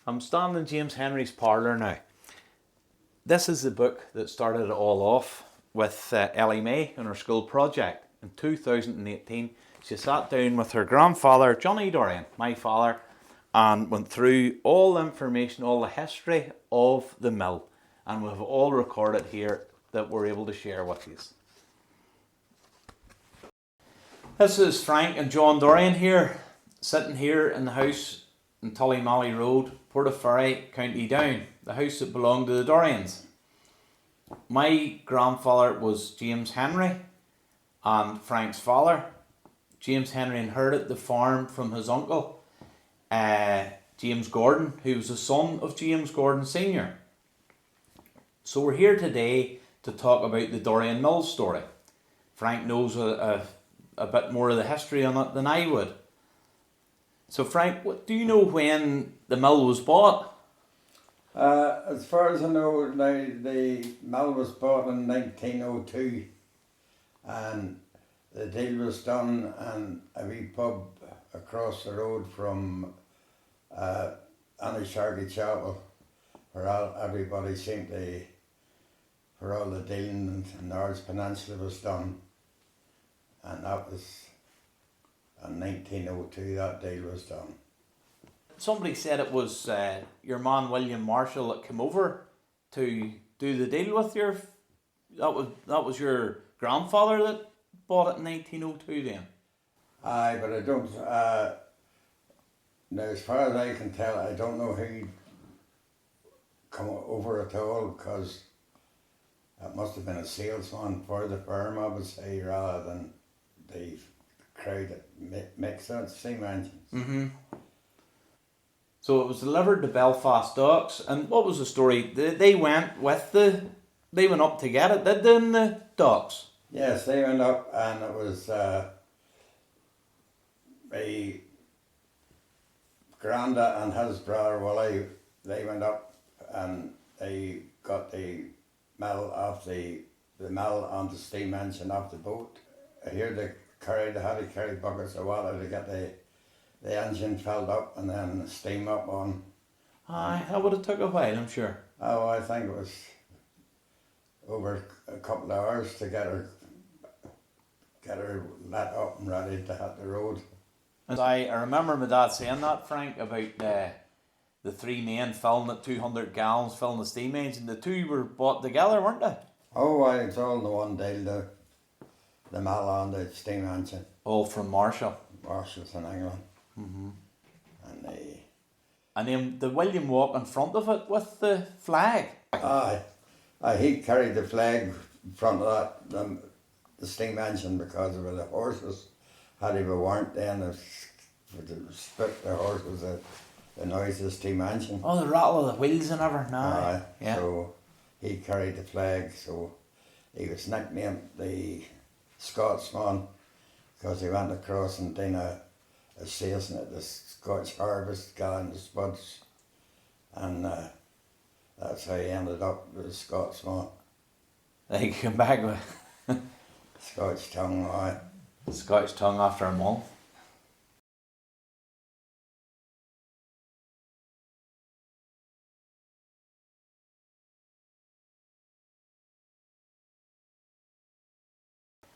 I'm standing in James Henry's parlour now. This is the book that started it all off with Ellie May and her school project. In 2018, she sat down with her grandfather, Johnny Dorrian, my father, and went through all the information, all the history of the mill. And we've all recorded here that we're able to share with you. This is Frank and John Dorrian here, sitting here in the house in Tullymally Road, Portaferry, County Down, the house that belonged to the Dorrians. My grandfather was James Henry and Frank's father. James Henry inherited the farm from his uncle, James Gordon, who was the son of James Gordon Sr. So we're here today to talk about the Dorrian Mill story. Frank knows a bit more of the history on it than I would. So Frank, do you know when the mill was bought? As far as I know, the mill was bought in 1902 and the deal was done in a wee pub across the road from Annishargy Chapel, where everybody seemed to, where all the dealing in the Ards Peninsula was done. And that was in 1902 that deal was done. Somebody said it was your man William Marshall that came over to do the deal with your. That was your grandfather that bought it in 1902 then. Aye, but I don't. Now, as far as I can tell, I don't know who come over at all, because it must have been a salesman for the firm, I would say, rather than the crowd that makes that steam engines. Mm-hmm. So it was delivered to Belfast Docks, and what was the story? They went up to get it, did they, in the docks? Yes, they went up, and it was my granda and his brother Willie. They went up and they got the mill off the mill on the steam engine off the boat. Here they had to carry buckets of water to get the engine filled up and then the steam up on. Aye, that would have took a while, I'm sure. Oh, I think it was over a couple of hours to get her lit up and ready to hit the road. And I remember my dad saying that, Frank, about the three men filling at 200 gallons, filling the steam engine. The two were bought together, weren't they? Oh, it's all in the one deal, the mill and the steam engine. All from Marshall. Marshall's in England. Mm-hmm. And then the William walk in front of it with the flag. Aye, he carried the flag in front of that, the steam engine, because of the horses. Had he weren't then, to spit the horses, the noise of the steam engine. Oh, the rattle of the wheels and everything. Aye, yeah. So he carried the flag, so he was nicknamed the Scotsman, because he went across and done a season at the Scotch Harvest, gathering the spuds, and that's how he ended up with the Scotsman. He came back with Scotch tongue, aye. Scotch tongue after a month.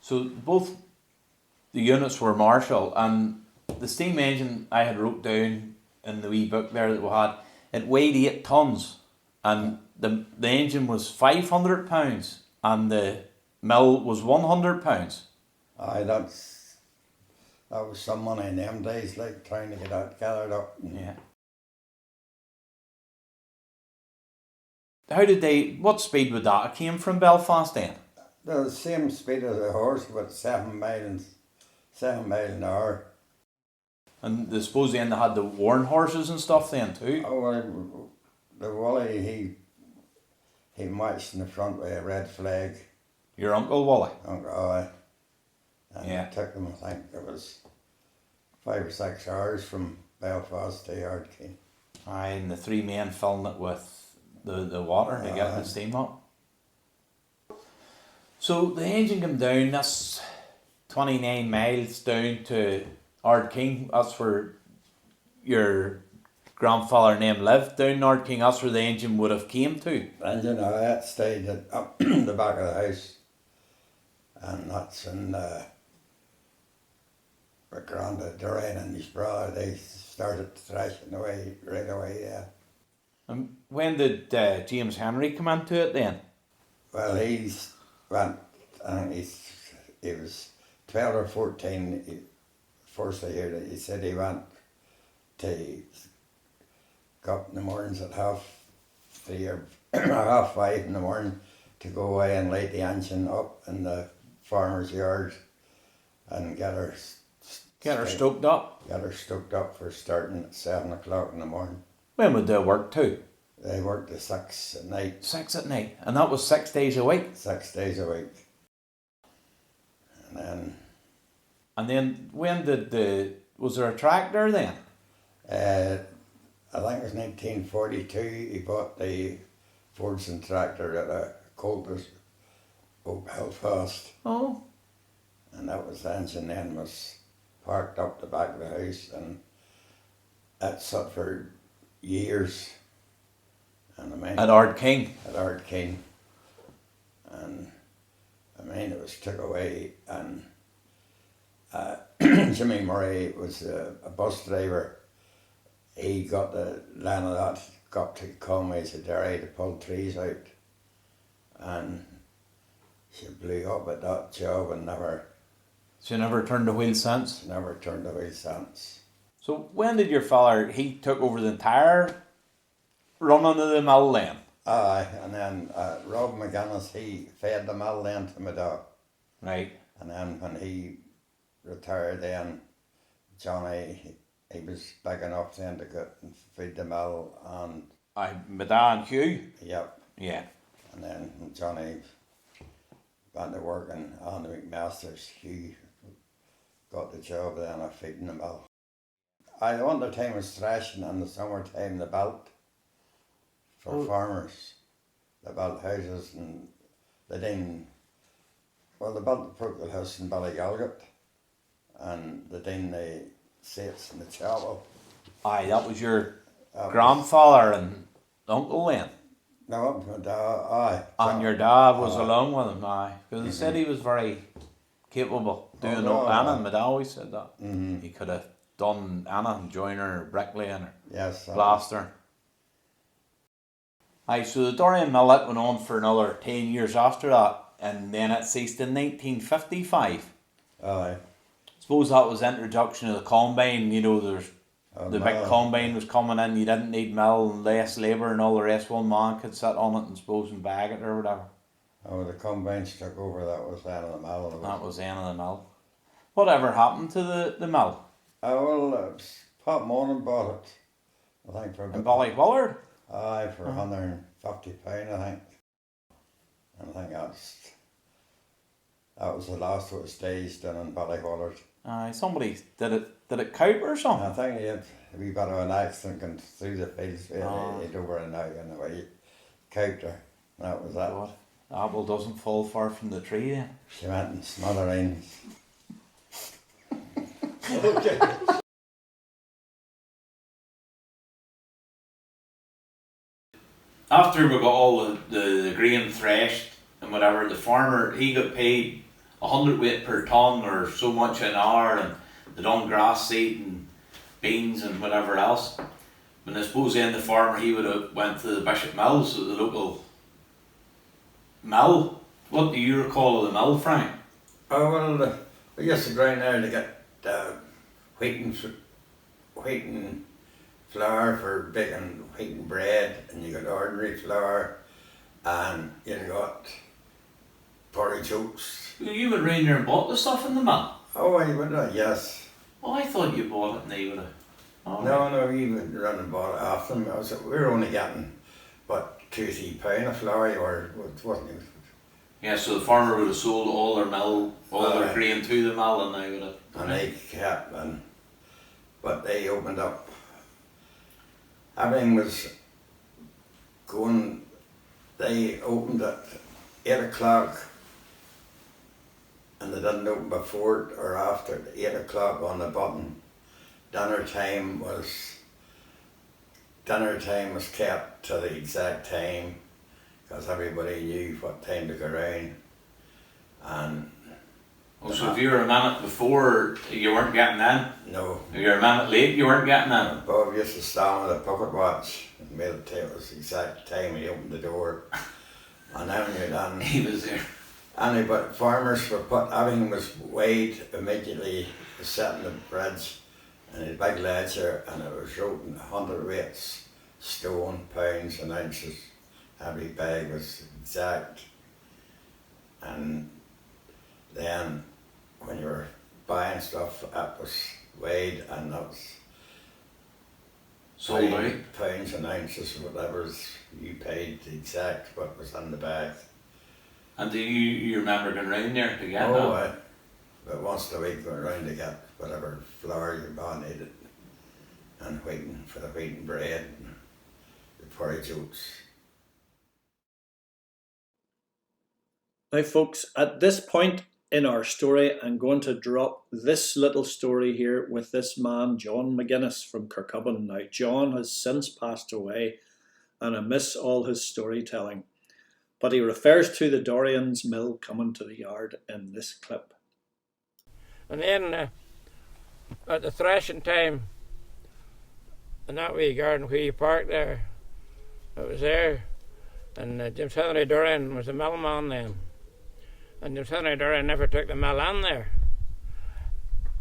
So both the units were Marshall, and the steam engine I had wrote down in the wee book there that we had, it weighed 8 tons, and the engine was £500 and the mill was £100. Aye, that was some money in them days, like trying to get that gathered up. Yeah. What speed would that have came from Belfast then? The same speed as a horse, but 7 miles an hour. And I suppose then they had the worn horses and stuff then too. Oh, well, the Wally, he marched in the front with a red flag. Your Uncle Wally? Aye. And yeah. It took them, I think it was 5 or 6 hours from Belfast to Ardkeen. Aye, and the three men filling it with the water to get the steam up. So the engine came down, that's 29 miles down to Ardkeen. That's where your grandfather name lived down North King, that's where the engine would have came to. And you know, that stayed up the back of the house. And that's when my granddad Dorrian and his brother, they started threshing away right away, yeah. And when did James Henry come into it then? Well, he went, I think he was 12 or 14, first I heard it, he said he went to go up in the mornings at 3:30 or 5:30 in the morning to go away and light the engine up in the farmer's yard and get her Stoked up. Get her stoked up for starting at 7 o'clock in the morning. When would they work to? They worked to 6 at night. 6 at night, and that was 6 days a week. 6 days a week. And then when did was there a tractor then? I think it was 1942. He bought the Fordson tractor at a Coulter's of Belfast. Oh. And that was the engine then was parked up the back of the house, and it sat for years. And I mean, At Ard King. At Ard King. And I mean, it was took away, and Jimmy Murray was a bus driver. He got the land of that, got to Conway to Derry to pull trees out, and she blew up at that job and never. She never turned the wheel since? Never turned the wheel since. So when did your father, he took over the entire running of the mill then? Aye, and then Rob McGuinness, he fed the mill then to my dad. Right. And then when he retired then, Johnny, he was big enough then to go and feed the mill, and... My dad and Hugh? Yep. Yeah. And then when Johnny went to work on the McMaster's, Hugh got the job then of feeding the mill. The winter time was threshing, and the summertime the belt for farmers. They built houses, and they didn't... Well, they built the Procol House in Ballygallget, and they didn't the seats in the chapel. Aye, that was your grandfather and uncle then? No, up to my dad, aye. And your dad was along with him, aye. Because he said he was very capable doing anything. My dad always said that. He could have done anything, joiner, bricklaying, or plaster. Aye, so the Dorrian Mill went on for another 10 years after that, and then it ceased in 1955. Aye. Suppose that was the introduction of the combine, you know, the big combine was coming in, you didn't need mill and less labour and all the rest, one man could sit on it and suppose and bag it or whatever. Oh, the combines took over, that was the end of the mill. That was the end of the mill. Whatever happened to the mill? Well, Pat Moran bought it, I think, for in Ballywillard? Aye, for £150, I think. And I think that was the last of its days down in Ballywillard. Aye, somebody did it cope or something? I think he had a wee bit of an accident going through the fields, he'd over and out in the way, coped her, and that was that. God, the apple doesn't fall far from the tree then. She went in smithereens. Okay. After we got all the grain threshed and whatever, the farmer, he got paid 100 weight per tonne or so much an hour, and they done grass seed and beans and whatever else. And I suppose then the farmer, he would have went to the Bishop Mills, the local mill. What do you recall of the mill, Frank? Oh, well, we used to go in there to get wheaten flour for baking wheaten bread, and you got ordinary flour, and you got porridge oats. You went round there and bought the stuff in the mill? Oh, I went, yes. Oh, I thought you bought it and they would have... Oh, No, we went around and bought it off them. We were only getting, what, £2-3 of flour, or it wasn't even... Yeah, so the farmer would have sold all their mill, their grain to the mill, and they would have... And they kept, but they opened up. Everything was going, they opened at 8 o'clock, and they didn't open before or after 8 o'clock on the button. Dinner time was dinner time was kept to the exact time because everybody knew what time to go round. And so if you were a minute before, you weren't getting in? no, If you were a minute late, you weren't getting in? Bob used to stand with a pocket watch and made it tell us the exact time he opened the door. And then we done. He was there. But farmers were everything was weighed immediately, set in the bridge, and a big ledger, and it was wrote in 100 weights, stone, pounds, and ounces. Every bag was exact. And then when you were buying stuff, it was weighed, and that was sold out. Pounds and ounces, whatever you paid, the exact what was in the bag. And do you remember going round there to get that? But once a week going round to get whatever flour your man needed, and waiting for the wheaten bread and the porridge oats. Now folks, at this point in our story, I'm going to drop this little story here with this man, John McGuinness from Kirkcudbright. Now John has since passed away and I miss all his storytelling, but he refers to the Dorrian's mill coming to the yard in this clip. And then at the threshing time, in that wee garden where you parked there, it was there, and James Henry Dorrian was the millman then. And James Henry Dorrian never took the mill in there.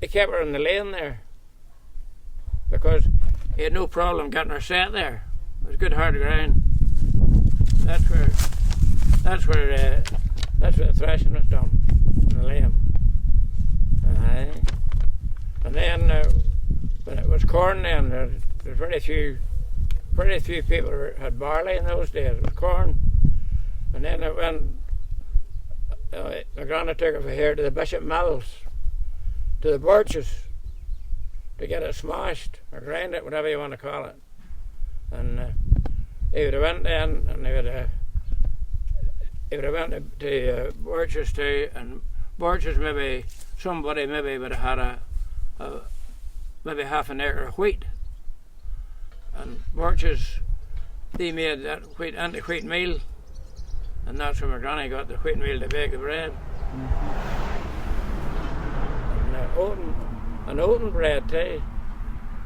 He kept her in the lane there because he had no problem getting her set there. It was good hard ground. That's where the threshing was done, in the lane. Aye. And then when it was corn, then there was very few people had barley in those days. It was corn, and then it went. My granny took it from here to the Bishop Mills, to the birches, to get it smashed or grind it, whatever you want to call it. And he would have went then, and he would have went to birches too, and birches maybe somebody would have had maybe half an acre of wheat, and birches they made that wheat into wheat meal. And that's where my granny got the wheat meal to bake the bread. And oaten bread too.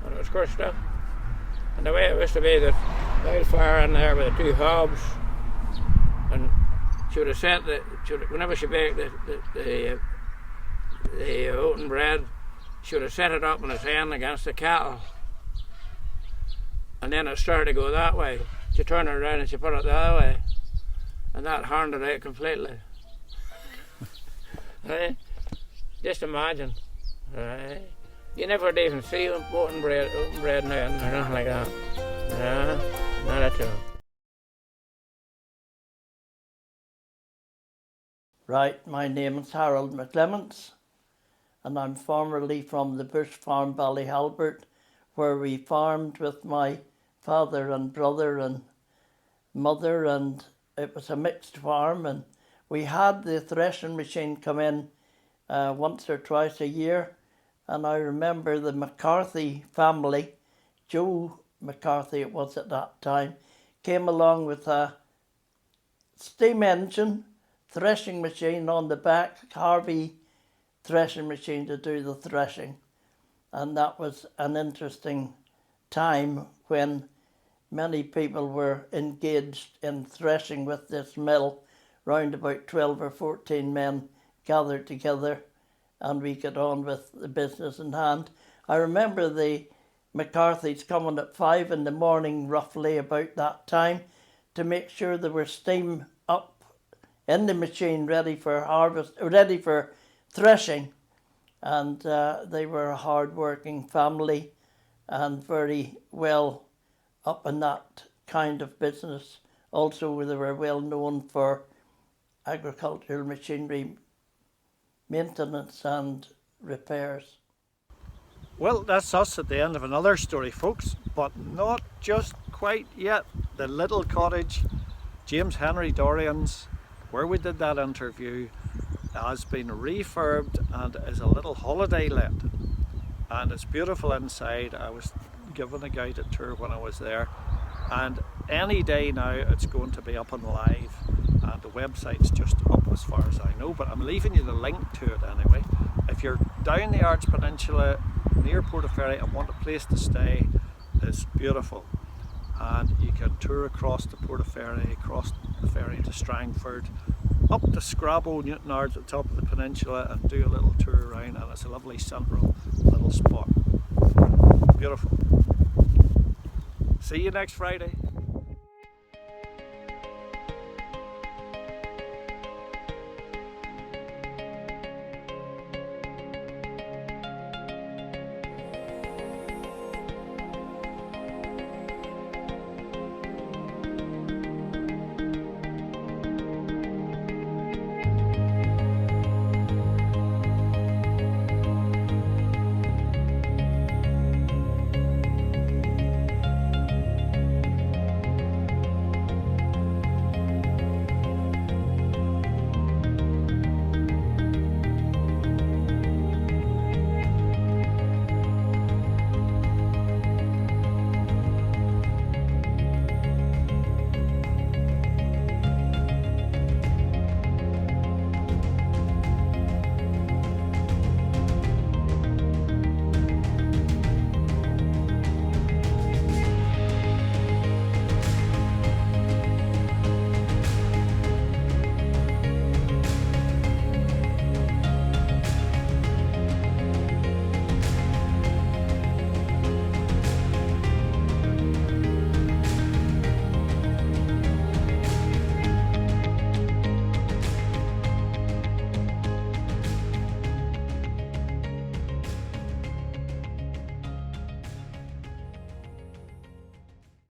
And it was crushed up. And the way it was to be, the oil fire in there with the two hobs. And she would have set whenever she baked the oaten bread, she would have set it up on its end against the kettle. And then it started to go that way. She turned it around and she put it the other way. And that hardened it out completely. Right? Just imagine. Right? You never would even see oaten bread now or nothing like that. No, not at all. Right, my name is Harold McClements, and I'm formerly from the Bush Farm, Ballyhalbert, where we farmed with my father and brother and mother, and it was a mixed farm, and we had the threshing machine come in once or twice a year. And I remember the McCarthy family, Joe McCarthy it was at that time, came along with a steam engine, threshing machine on the back, Harvey threshing machine to do the threshing. And that was an interesting time when many people were engaged in threshing with this mill. Round about 12 or 14 men gathered together, and we got on with the business in hand. I remember the McCarthys coming at 5 in the morning, roughly about that time, to make sure there were steam up in the machine ready for harvest, ready for threshing. And they were a hard-working family and very well up in that kind of business. Also, they were well known for agricultural machinery maintenance and repairs. Well, that's us at the end of another story, folks, but not just quite yet. The little cottage, James Henry Dorrian's, where we did that interview, has been refurbed and is a little holiday let, and it's beautiful inside. I was given a guided tour when I was there, and any day now it's going to be up and live, and the website's just up as far as I know, but I'm leaving you the link to it anyway. If you're down the Arch Peninsula near Portaferry and want a place to stay, it's beautiful, and you can tour across to Portaferry, across the ferry to Strangford, up to Scrabo, Newtownards at the top of the peninsula, and do a little tour around, and it's a lovely central little spot. Beautiful. See you next Friday.